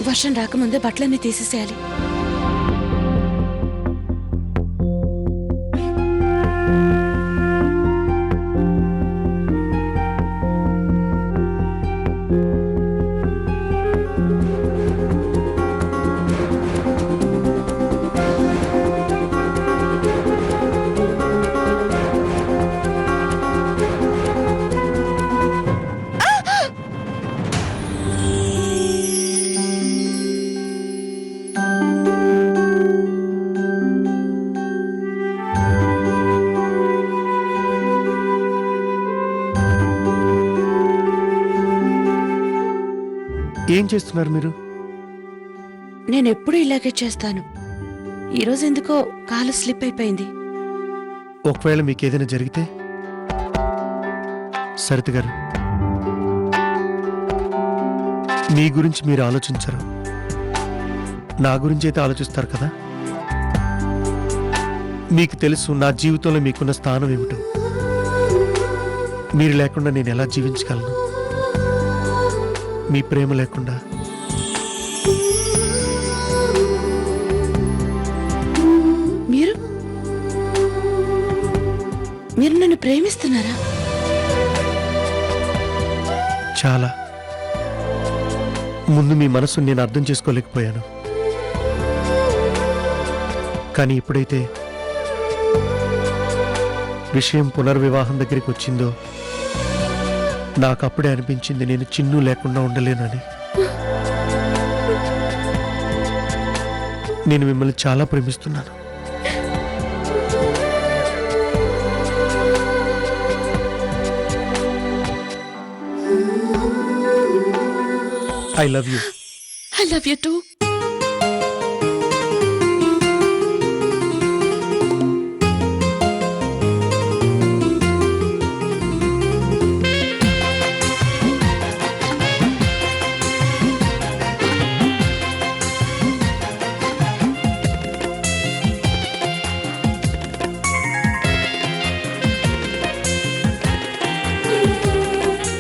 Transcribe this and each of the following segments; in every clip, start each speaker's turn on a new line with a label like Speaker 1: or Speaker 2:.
Speaker 1: వర్షం రాకముందే బట్టలన్నీ తీసేసేయాలి.
Speaker 2: ఏం చేస్తున్నారు మీరు?
Speaker 1: నేను ఎప్పుడు ఇలాగే చేస్తాను. ఈరోజు ఎందుకో కాలు స్లిప్ అయిపోయింది.
Speaker 2: ఒకవేళ మీకు ఏదైనా జరిగితే? సరిత గారు, మీ గురించి మీరు ఆలోచించరు, నా గురించి అయితే ఆలోచిస్తారు కదా. మీకు తెలుసు నా జీవితంలో మీకున్న స్థానం ఏమిటో. మీరు లేకుండా నేను ఎలా జీవించగలను? మీ ప్రేమ లేకుండా.
Speaker 1: మీరు మీరు నన్ను ప్రేమిస్తున్నారా?
Speaker 2: చాలా. ముందు మీ మనసుని నేను అర్థం చేసుకోలేకపోయాను, కానీ ఇప్పుడైతే విషయం పునర్వివాహం దగ్గరికి వచ్చిందో నాకు అప్పుడే అనిపించింది నేను చిన్ను లేకుండా ఉండలేనని. నేను మిమ్మల్ని చాలా ప్రేమిస్తున్నాను. I love you.
Speaker 1: I love you two.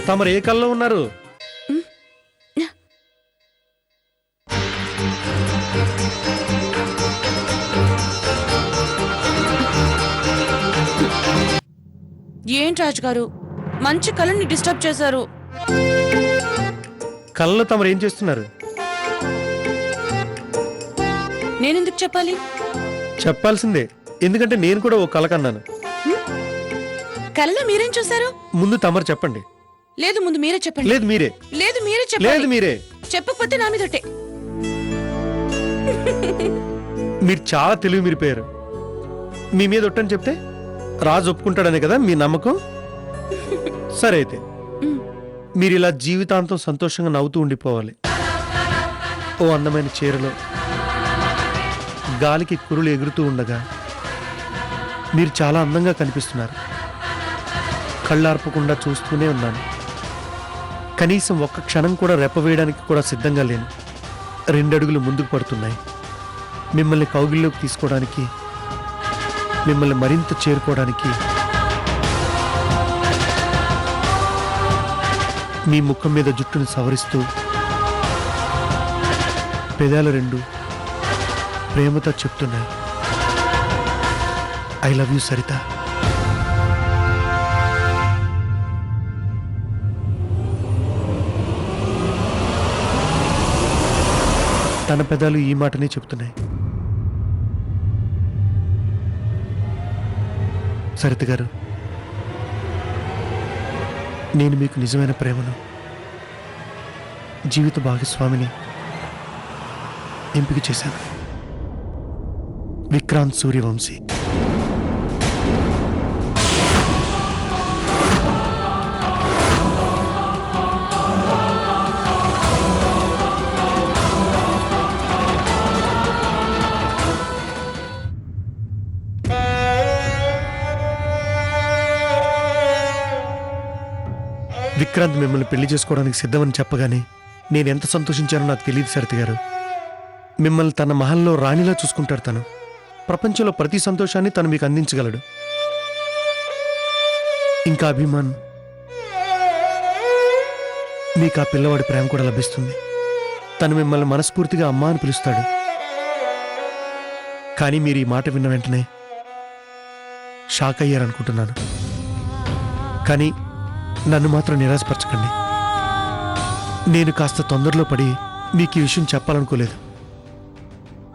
Speaker 2: తమరు ఏ కల్లో ఉన్నారు?
Speaker 1: ఏంటి రాజు గారు, మంచి కళని డిస్టర్బ్ చేశారు.
Speaker 2: కళ్ళలో తమరు ఏం చేస్తున్నారు?
Speaker 1: నేనెందుకు చెప్పాలి?
Speaker 2: చెప్పాల్సిందే, ఎందుకంటే నేను కూడా ఓ కల కన్నాను.
Speaker 1: కళలో మీరేం చూశారు?
Speaker 2: ముందు తమరు చెప్పండి.
Speaker 1: లేదు, ముందు మీరే చెప్పండి.
Speaker 2: లేదు మీరే.
Speaker 1: లేదు మీరే
Speaker 2: లేదు
Speaker 1: చెప్పండి.
Speaker 2: మీరే.
Speaker 1: చెప్పకపోతే నా మీదొట్టే.
Speaker 2: మీరు చాలా తెలివి మీరిపోయారు. మీ మీద ఒట్టని చెప్తే రాజు ఒప్పుకుంటాడనే కదా మీ నమ్మకం. సరే అయితే మీరు ఇలా జీవితాంతం సంతోషంగా నవ్వుతూ ఉండిపోవాలి. ఓ అందమైన చీరలో గాలికి కురులు ఎగురుతూ ఉండగా మీరు చాలా అందంగా కనిపిస్తున్నారు. కళ్ళార్పకుండా చూస్తూనే ఉన్నాను. కనీసం ఒక్క క్షణం కూడా రెప్పవేయడానికి కూడా సిద్ధంగా లేను. 2 అడుగులు ముందుకు పడుతున్నాయి. మిమ్మల్ని కౌగిల్లోకి తీసుకోవడానికి, మిమ్మల్ని మరింత చేరుకోవడానికి. మీ ముఖం మీద జుట్టును సవరిస్తూ పెదాలు 2 ప్రేమతో చెప్తున్నాయి, ఐ లవ్ యూ సరిత. తన పెదాలు ఈ మాటనే చెప్తున్నాయి. సరిత గారు, నేను మీకు నిజమైన ప్రేమను, జీవిత భాగస్వామిని ఎంపిక చేశాను. విక్రాంత్ సూర్యవంశీ. విక్రాంత్ మిమ్మల్ని పెళ్లి చేసుకోవడానికి సిద్ధమని చెప్పగానే నేను ఎంత సంతోషించానో నాకు తెలియదు సరిత గారు. మిమ్మల్ని తన మహల్లో రాణిలా చూసుకుంటాడు తను. ప్రపంచంలో ప్రతి సంతోషాన్ని తను మీకు అందించగలడు. ఇంకా అభిమాన్ మీకు ఆ పిల్లవాడి ప్రేమ కూడా లభిస్తుంది. తను మిమ్మల్ని మనస్ఫూర్తిగా అమ్మా అని పిలుస్తాడు. కానీ మీరు ఈ మాట విన్న వెంటనే షాక్ అయ్యారనుకుంటున్నాను. కానీ నన్ను మాత్రం నిరాశపరచకండి. నేను కాస్త తొందరలో పడి మీకు ఈ విషయం చెప్పాలనుకోలేదు.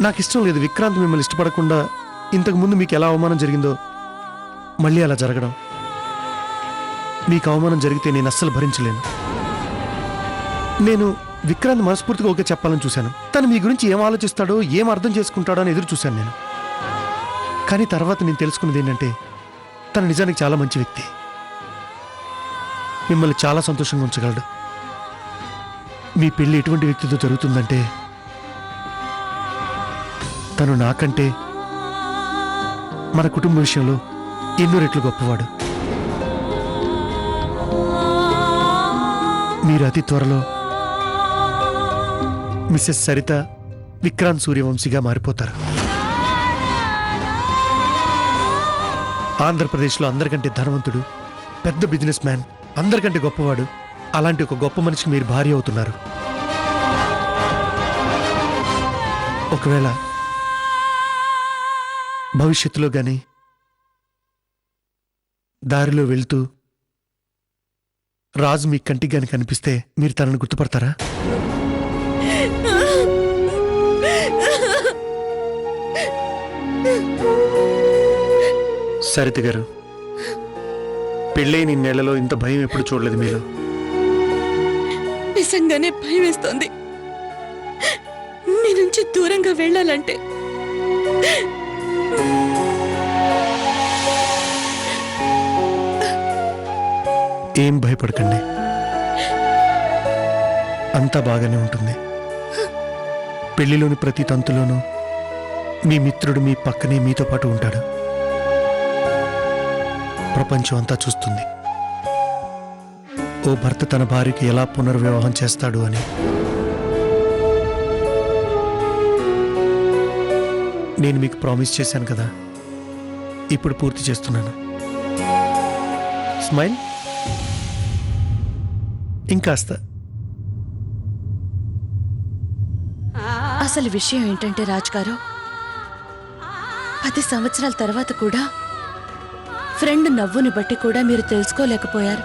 Speaker 2: నాకు ఇష్టం లేదు విక్రాంత్ మిమ్మల్ని ఇష్టపడకుండా ఇంతకుముందు మీకు ఎలా అవమానం జరిగిందో మళ్ళీ అలా జరగడం. మీకు అవమానం జరిగితే నేను అస్సలు భరించలేను. నేను విక్రాంత్ మనస్ఫూర్తిగా ఓకే చెప్పాలని చూశాను. తను మీ గురించి ఏం ఆలోచిస్తాడో ఏం అర్థం చేసుకుంటాడో అని ఎదురు చూశాను నేను. కానీ తర్వాత నేను తెలుసుకున్నది ఏంటంటే తను నిజానికి చాలా మంచి వ్యక్తి. మిమ్మల్ని చాలా సంతోషంగా ఉంచగలడు. మీ పెళ్లి ఎటువంటి వ్యక్తితో జరుగుతుందంటే తను నాకంటే మన కుటుంబ విషయంలో ఎన్నో రెట్లు గొప్పవాడు. మీరు అతి త్వరలో మిసెస్ సరిత విక్రాంత్ సూర్యవంశీగా మారిపోతారు. ఆంధ్రప్రదేశ్లో అందరికంటే ధనవంతుడు, పెద్ద బిజినెస్ మ్యాన్, అందరికంటే గొప్పవాడు, అలాంటి ఒక గొప్ప మనిషికి మీరు భార్య అవుతున్నారు. ఒకవేళ భవిష్యత్తులో గాని దారిలో వెళ్తూ రాజు మీ కంటికి గాని కనిపిస్తే మీరు తనను గుర్తుపడతారా? సరిత గారు, పెళ్ళైన ఇన్నేళ్లలో ఇంత భయం ఎప్పుడు చూడలేదు మీలో.
Speaker 1: నిజంగానే భయం వేస్తోంది. మీ నుంచి దూరంగా వెళ్ళాలంటే.
Speaker 2: ఏం భయపడకండి, అంతా బాగానే ఉంటుంది. పెళ్లిలోని ప్రతి తంతులోనూ మీ మిత్రుడు మీ పక్కనే మీతో పాటు ఉంటాడు. ప్రపంచం అంతా చూస్తుంది ఓ భర్త తన భార్యకి ఎలా పునర్వివాహం చేస్తాడు అని. నేను మీకు ప్రామిస్ చేశాను కదా, ఇప్పుడు పూర్తి చేస్తున్నాను. స్మైల్ ఇంకాస్త.
Speaker 1: అసలు విషయం ఏంటంటే రాజ్ గారు, 10 సంవత్సరాల తర్వాత కూడా ఫ్రెండ్ నవ్వుని బట్టి కూడా మీరు తెలుసుకోలేకపోయారు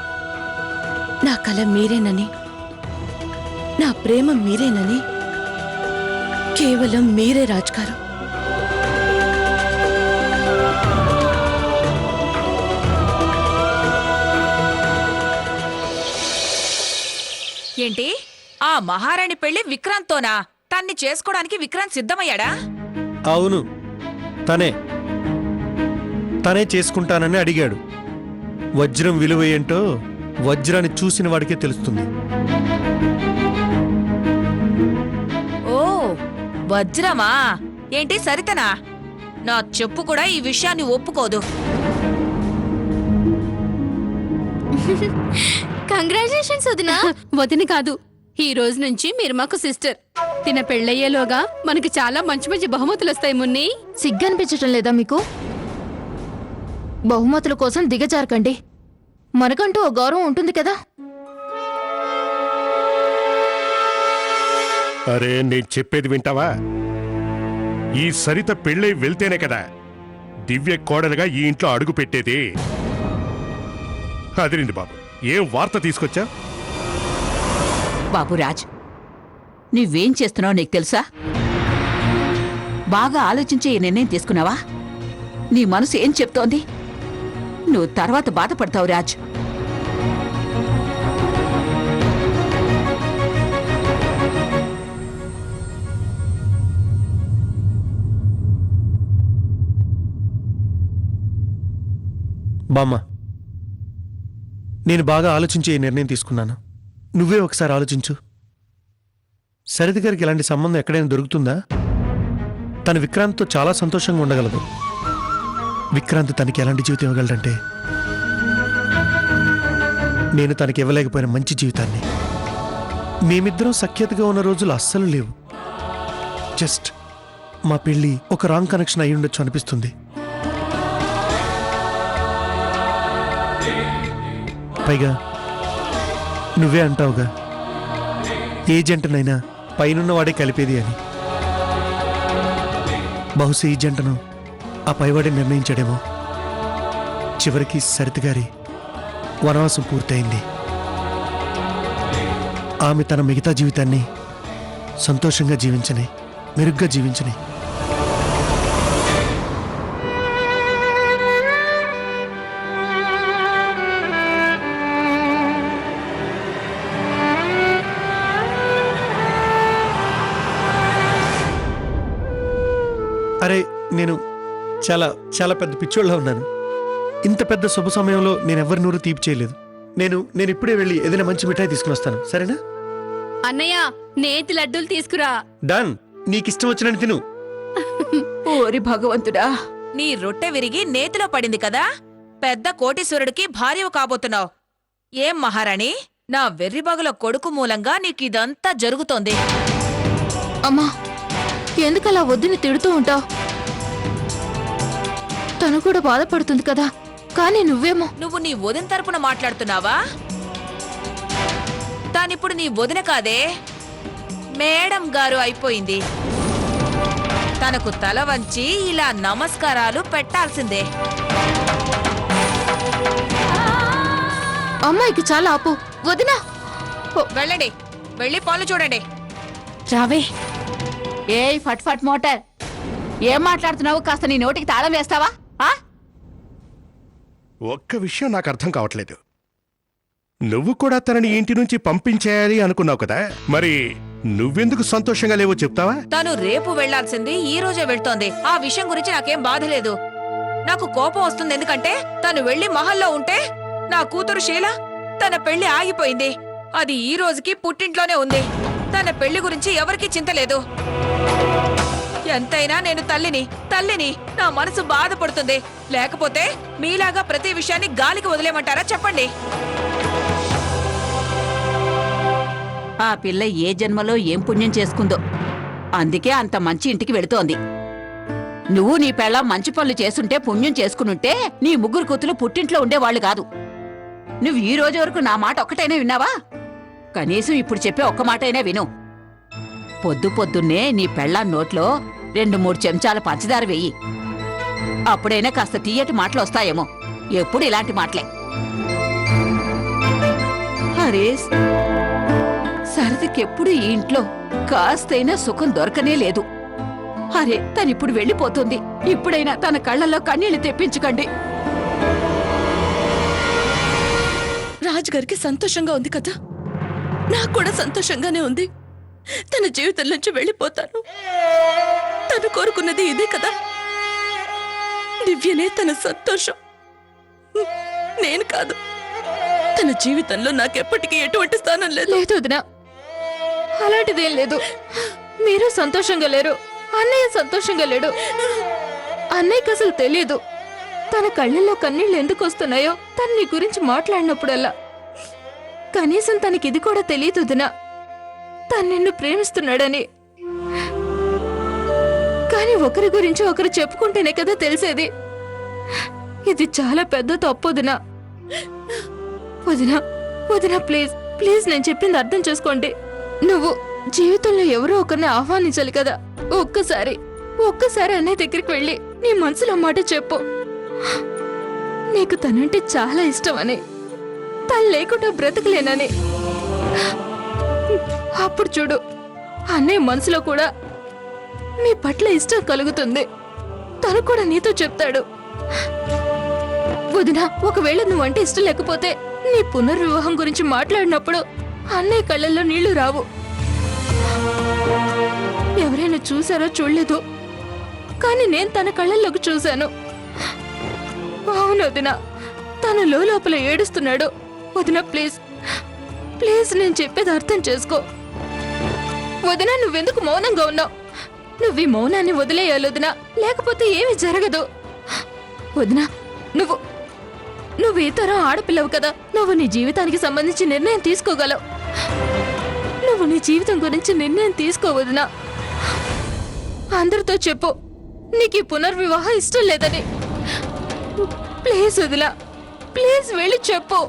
Speaker 1: నా కల మీరేనని, నా ప్రేమ మీరేనని. కేవలం మీరే రాజ్ గారు.
Speaker 3: ఏంటి ఆ మహారాణి పెళ్లి విక్రాంత్తోనా? తన్ని చేసుకోవడానికి విక్రాంత్ సిద్ధమయ్యాడా?
Speaker 2: అవును, తనే చేసుకుంటానని అడిగాడు. వజ్రం విలువ ఏంటో వజ్రాన్ని చూసిన వాడికే తెలుస్తుంది.
Speaker 3: ఓ వజ్రమా? ఏంటి సరితనా? నా చెప్పు కూడా ఈ విషయాన్ని ఒప్పుకోదు.
Speaker 4: కంగ్రాచులేషన్స్ వదినా. వదిన కాదు, ఈ రోజు నుంచి మీరు మాకు సిస్టర్. తిన పెళ్ళయ్యేలోగా మనకి చాలా మంచి మంచి బహుమతులు వస్తాయి. మున్ని,
Speaker 5: సిగ్గనిపించటం లేదా మీకు? బహుమతుల కోసం దిగజారకండి. మనకంటూ ఓ గౌరవం ఉంటుంది కదా.
Speaker 6: అరే, నేను చెప్పేది వింటావా? ఈ సరిత పెళ్ళై వెళ్తేనే కదా దివ్య కోడలుగా ఈ ఇంట్లో అడుగు పెట్టేది. అదిరింది బాబు, ఏం వార్త తీసుకొచ్చా?
Speaker 7: బాబురాజ్, నువ్వేం చేస్తున్నావో నీకు తెలుసా? బాగా ఆలోచించే ఈ నిర్ణయం తీసుకున్నావా? నీ మనసు ఏం చెప్తోంది? నువ్వు తర్వాత బాధపడతావు రాజ్.
Speaker 2: బామ్మ, నేను బాగా ఆలోచించి ఈ నిర్ణయం తీసుకున్నాను. నువ్వే ఒకసారి ఆలోచించు. సరిత గారికి ఇలాంటి సంబంధం ఎక్కడైనా దొరుకుతుందా? తను విక్రాంత్తో చాలా సంతోషంగా ఉండగలదు. విక్రాంత్ తనకి ఎలాంటి జీవితం ఇవ్వగలడంటే నేను తనకి ఇవ్వలేకపోయిన మంచి జీవితాన్ని. మేమిద్దరం సఖ్యతగా ఉన్న రోజులు అస్సలు లేవు. జస్ట్ మా పెళ్ళి ఒక రాంగ్ కనెక్షన్ అయి ఉండొచ్చు అనిపిస్తుంది. పైగా నువ్వే అంటావుగా ఏ జంటనైనా పైనున్న వాడే కలిపేది అని. బహుశా ఈ జంటను ఆ పైవాడే నిర్ణయించాడేమో. చివరికి సరిత గారి వనవాసం పూర్తయింది. ఆమె తన మిగతా జీవితాన్ని సంతోషంగా జీవించని, మెరుగ్గా జీవించని. అరే, నేను చాలా చాలా పెద్ద పిచ్చోళ్ళ ఉన్నాను. ఇంత పెద్ద శుభ సమయంలో నేను ఎవరి నూరు తీపి చేయలేదు. నేను ఇప్పుడే వెళ్ళి ఏదైనా మంచి మిఠాయి తీసుకుని వస్తాను, సరేనా?
Speaker 4: అన్నయ్య నేతి లడ్డూలు తీసుకురా.
Speaker 2: డన్. నీకిష్టం వచ్చినట్టు తిను.
Speaker 7: ఓరి భగవంతుడా,
Speaker 3: నీ రొట్టె విరిగి నేతిలో పడింది కదా, పెద్ద కోటీశ్వరుడికి భార్యవు కాబోతున్నావు. ఏం మహారాణి, నా వెర్రిబగల కొడుకు మూలంగా నీకిదంతా జరుగుతోంది.
Speaker 5: అమ్మా, ఎందుకలా వద్దని తిడుతూ ఉంటావు? తను కూడా బాధపడుతుంది కదా, కానీ నువ్వేమో.
Speaker 3: నువ్వు నీ వదిన తరపున మాట్లాడుతున్నావా? తానిప్పుడు నీ వదిన కాదే, మేడం గారు అయిపోయింది. తనకు తల వంచి ఇలా నమస్కారాలు పెట్టాల్సిందే.
Speaker 5: అమ్మాయికి చాలా ఆపు. వదినా,
Speaker 3: వెళ్ళండి, వెళ్ళి పనులు చూడండి.
Speaker 1: రావే.
Speaker 7: ఏయ్ ఫట్ ఫట్ మోటార్, ఏం మాట్లాడుతున్నావు? కాస్త నీ నోటికి తాళం వేస్తావా? ఆ?
Speaker 6: ఒక్క విషయం నాకు అర్థం కావట్లేదు. నువ్వు కూడా తనని ఇంటి నుంచి పంపించేయాలి అనుకున్నావు కదా, మరి నువ్వెందుకు సంతోషంగా లేవో చెప్తావా?
Speaker 3: తను రేపు వెళ్లాల్సింది ఈ రోజే వెళ్తోంది. ఆ విషయం గురించి నాకేం బాధ లేదు. నాకు కోపం వస్తుంది, ఎందుకంటే తను వెళ్లి మహల్లో ఉంటే నా కూతురు శీల తన పెళ్లి ఆగిపోయింది. అది ఈ రోజుకి పుట్టింట్లోనే ఉంది. తన పెళ్లి గురించి ఎవరికీ చింత లేదు. ఎంతైనా నేను తల్లిని. నా మనసు బాధపడుతుంది. లేకపోతే మీలాగా ప్రతి విషయాన్ని గాలికి వదిలేమంటారా చెప్పండి.
Speaker 7: ఆ పిల్ల ఏ జన్మలో ఏం పుణ్యం చేసుకుందో, అందుకే అంత మంచి ఇంటికి వెళుతోంది. నువ్వు నీ పెళ్ళాం మంచి పనులు చేసుంటే, పుణ్యం చేసుకునుంటే నీ ముగ్గురు కూతులు పుట్టింట్లో ఉండేవాళ్లు కాదు. నువ్వు ఈ రోజు వరకు నా మాట ఒక్కటైనా విన్నావా? కనీసం ఇప్పుడు చెప్పే ఒక్క మాటైనా విను. పొద్దున్నే నీ పెళ్ళాం నోట్లో 2-3 చెంచాల పంచదార వెయ్యి. అప్పుడైనా కాస్త తీయటి మాటలు వస్తాయేమో. ఎప్పుడు ఇలాంటి మాటలే. హరీష్, సరదికెప్పుడు ఈ ఇంట్లో కాస్తైనా సుఖం దొరకనే లేదు. అరే, తనిప్పుడు వెళ్ళిపోతుంది. ఇప్పుడైనా తన కళ్ళల్లో కన్నీళ్లు తెప్పించకండి.
Speaker 1: రాజుగారికి సంతోషంగా ఉంది కదా, నాకు కూడా సంతోషంగానే ఉంది. తన జీవితం నుంచి వెళ్ళిపోతాను. తను కోరుకున్నది ఇదే కదా. దివ్యనే తన సంతోషం, నేను కాదు. తన జీవితంలో నాకెప్పటికీ ఎటువంటి స్థానం లేదు.
Speaker 5: లేదు వదినా, అలాంటిదేం లేదు. మీరు సంతోషంగా లేరు, అన్నయ్య సంతోషంగా లేడు. అన్నయ్యకి అసలు తెలియదు తన కళ్ళల్లో కన్నీళ్ళు ఎందుకు వస్తున్నాయో తను నీ గురించి మాట్లాడినప్పుడల్లా. కనీసం తనకిది కూడా తెలియదు వదినా, తను నిన్ను ప్రేమిస్తున్నాడని. కానీ ఒకరి గురించి ఒకరు చెప్పుకుంటేనే కదా తెలిసేది. ఇది చాలా పెద్ద తప్పు వదినా. వదినా ప్లీజ్ నేను చెప్పింది అర్థం చేసుకోండి. నువ్వు జీవితంలో ఎవరో ఒకరిని ఆహ్వానించాలి కదా. ఒక్కసారి అన్నయ్య దగ్గరికి వెళ్ళి నీ మనసులో మాట చెప్పు. నీకు తనంటే చాలా ఇష్టమని, తను లేకుండా బ్రతకలేనని. అప్పుడు చూడు, అన్నయ్య మనసులో కూడా మీ పట్ల ఇష్టం కలుగుతుంది. తను కూడా నీతో చెప్తాడు. వదినా, ఒకవేళ నువ్వంటే ఇష్టం లేకపోతే నీ పునర్వివాహం గురించి మాట్లాడినప్పుడు అన్నయ్య కళ్ళల్లో నీళ్లు రావు. ఎవరైనా చూసారో చూడలేదు, కానీ నేను తన కళ్ళల్లోకి చూశాను. అవును వదినా, తను లోపల ఏడుస్తున్నాడు. వదినా ప్లీజ్ నేను చెప్పేది అర్థం చేసుకో. వదినా, నువ్వెందుకు మౌనంగా ఉన్నావు? నువ్వు ఈ మౌనాన్ని వదిలేయాలి వదినా, లేకపోతే ఏమీ జరగదు. వదినా, నువ్వు ఈ తరం ఆడపిల్లవు కదా. నువ్వు నీ జీవితానికి సంబంధించి నిర్ణయం తీసుకోగలవు. నువ్వు నీ జీవితం గురించి నిర్ణయం తీసుకోవద్దునా. అందరితో చెప్పు నీకు ఈ పునర్వివాహం ఇష్టం లేదని. ప్లీజ్ వదిలా, ప్లీజ్ వెళ్ళి చెప్పు.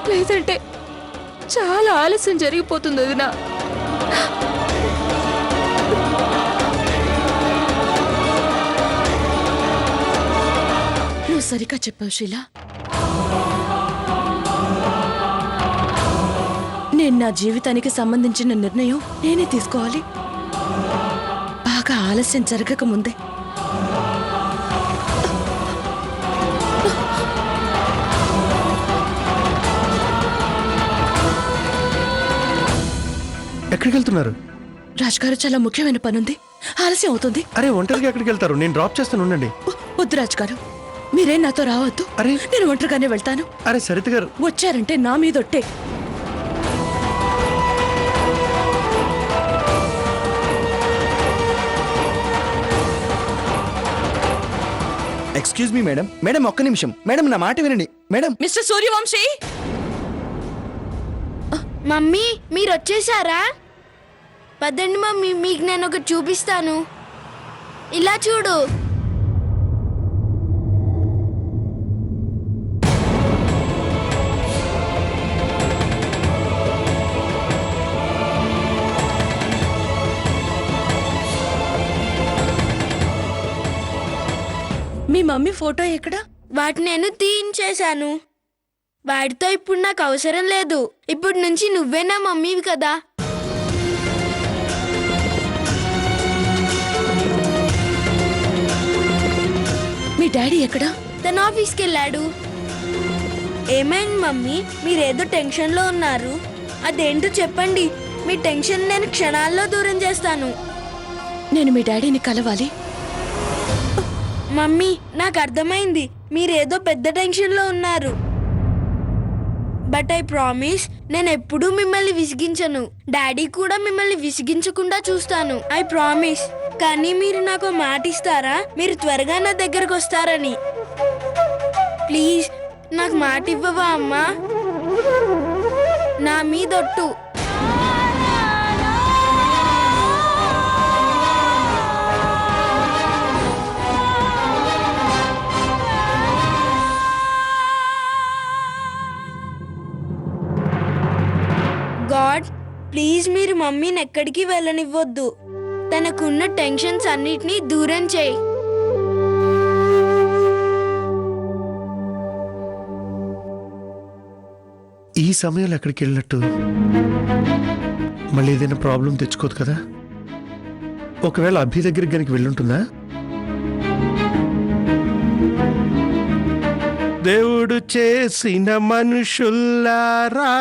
Speaker 5: ప్లీజ్ అంటే చాలా ఆలస్యం జరిగిపోతుంది వదినా.
Speaker 1: నువ్వు సరిగా చెప్పావు షీలా. నేను నా జీవితానికి సంబంధించిన నిర్ణయం నేనే తీసుకోవాలి. బాగా ఆలస్యం జరగక ముందే.
Speaker 2: ఎక్కడికి వెళ్తున్నారు?
Speaker 1: రాజ్గారు, చాలా ముఖ్యమైన పనుంది, ఆలస్యం అవుతుంది.
Speaker 2: అరే ఒంటరిగా ఎక్కడికి వెళ్తారు? నేను డ్రాప్ చేస్తాను, ఉండండి.
Speaker 1: వద్దు రాజ్గారు, మీరేం నాతో రావద్దు.
Speaker 2: అరే
Speaker 1: నేను ఒంటరిగానే వెళ్తాను.
Speaker 2: అరే సరిత గారు,
Speaker 1: వచ్చారంటే నా మీదొట్టే.
Speaker 8: Excuse me madam. మేడం ఒక్క నిమిషం మేడం, నా మాట వినండి మేడం.
Speaker 1: మిస్టర్ సూర్యవంశీ,
Speaker 9: మమ్మీ మీరు వచ్చేసారా? పదండి మమ్మీ, మీకు నేను ఒకటి చూపిస్తాను. ఇలా చూడు.
Speaker 1: మీ మమ్మీ ఫోటో ఎక్కడా?
Speaker 9: వాటిని నేను తీయించేశాను. వాటితో ఇప్పుడు నాకు అవసరం లేదు. ఇప్పుడు నుంచి నువ్వే నా మమ్మీవి కదా.
Speaker 1: మీ డాడీ ఎక్కడా?
Speaker 9: తన ఆఫీస్కి వెళ్ళాడు. ఏమైంది మమ్మీ, మీరేదో టెన్షన్లో ఉన్నారు? అదేంటో చెప్పండి. మీ టెన్షన్ నేను క్షణాల్లో దూరం చేస్తాను.
Speaker 1: నేను మీ డాడీని కలవాలి.
Speaker 9: మమ్మీ నాకు అర్థమైంది, మీరేదో పెద్ద టెన్షన్లో ఉన్నారు. బట్ ఐ ప్రామిస్, నేను ఎప్పుడూ మిమ్మల్ని విసిగించను. డాడీ కూడా మిమ్మల్ని విసిగించకుండా చూస్తాను. I promise. కానీ మీరు నాకు మాట ఇస్తారా? మీరు త్వరగా నా దగ్గరకు వస్తారని. ప్లీజ్ నాకు మాట ఇవ్వవా అమ్మా? నా మీదొట్టు. గాడ్ ప్లీజ్ మీరు మమ్మీని ఎక్కడికి వెళ్ళనివ్వద్దు. తనకున్న టెన్షన్స్ అన్నిటినీ దూరం చేయి.
Speaker 2: ఈ సమయంలో ఎక్కడికి వెళ్ళినట్టు? మళ్ళీ ఏదైనా ప్రాబ్లం తెచ్చుకోదు కదా? ఒకవేళ అభి దగ్గరికి గనికి వెళ్ళుంటుందా? దేవుడు చేసిన మనుషుల్లారా,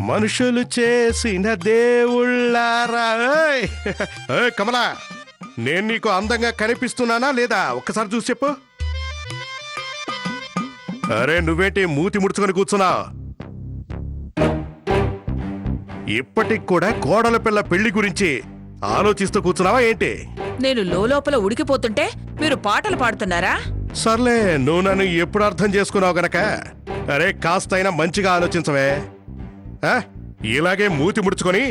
Speaker 2: మనుషులు చేసిన దేవుళ్ళారా. ఏయ్ కమలా, నేను నీకు అందంగా కనిపిస్తున్నానా లేదా? ఒక్కసారి చూసి చెప్పు. అరే నువ్వేంటి మూతి ముడుచుకొని కూర్చున్నా? ఇప్పటికి కూడా కోడల పిల్ల పెళ్లి గురించి ఆలోచిస్తూ కూర్చున్నావా ఏంటి?
Speaker 3: నేను లోపల ఉడికిపోతుంటే మీరు పాటలు పాడుతున్నారా?
Speaker 2: సర్లే, నువ్వు నన్ను ఎప్పుడు అర్థం చేసుకున్నావు గనక. అరే కాస్తైనా మంచిగా ఆలోచించవే. ఆ? ఇలాగే మూతి ముడుచుకొని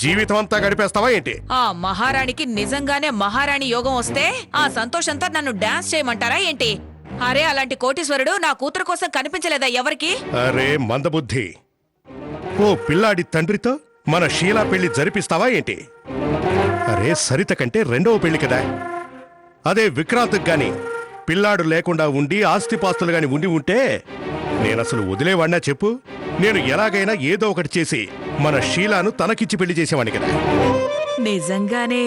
Speaker 2: జీవితం అంతా గడిపేస్తావా ఏంటి?
Speaker 3: ఆ మహారాణికి నిజంగానే మహారాణి యోగం వస్తే ఆ సంతోషంతో నన్ను డాన్స్ చేయమంటారా ఏంటి? అరే అలాంటి కోటీశ్వరుడు నా కూతురు కోసం కనిపించలేదా ఎవరికి?
Speaker 2: అరే మందబుద్ధి, ఓ పిల్లాడి తండ్రితో మన షీలా పెళ్లి జరిపిస్తావా ఏంటి? అరే సరిత కంటే రెండవ పెళ్లి కదా. అదే విక్రాంత్కి గాని పిల్లాడు లేకుండా ఉండి ఆస్తిపాస్తులు గాని ఉండి ఉంటే నేనసలు వదిలేవాడినా చెప్పు? నేను ఎలాగైనా ఏదో ఒకటి చేసి మన షీలాను తనకిచ్చి పెళ్లి చేసేవాడిని కదా.
Speaker 3: నిజంగానే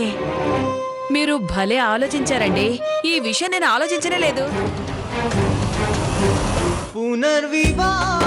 Speaker 3: మీరు భలే ఆలోచించారండి. ఈ విషయం నేను ఆలోచించనే లేదు.
Speaker 8: పునర్వివాహ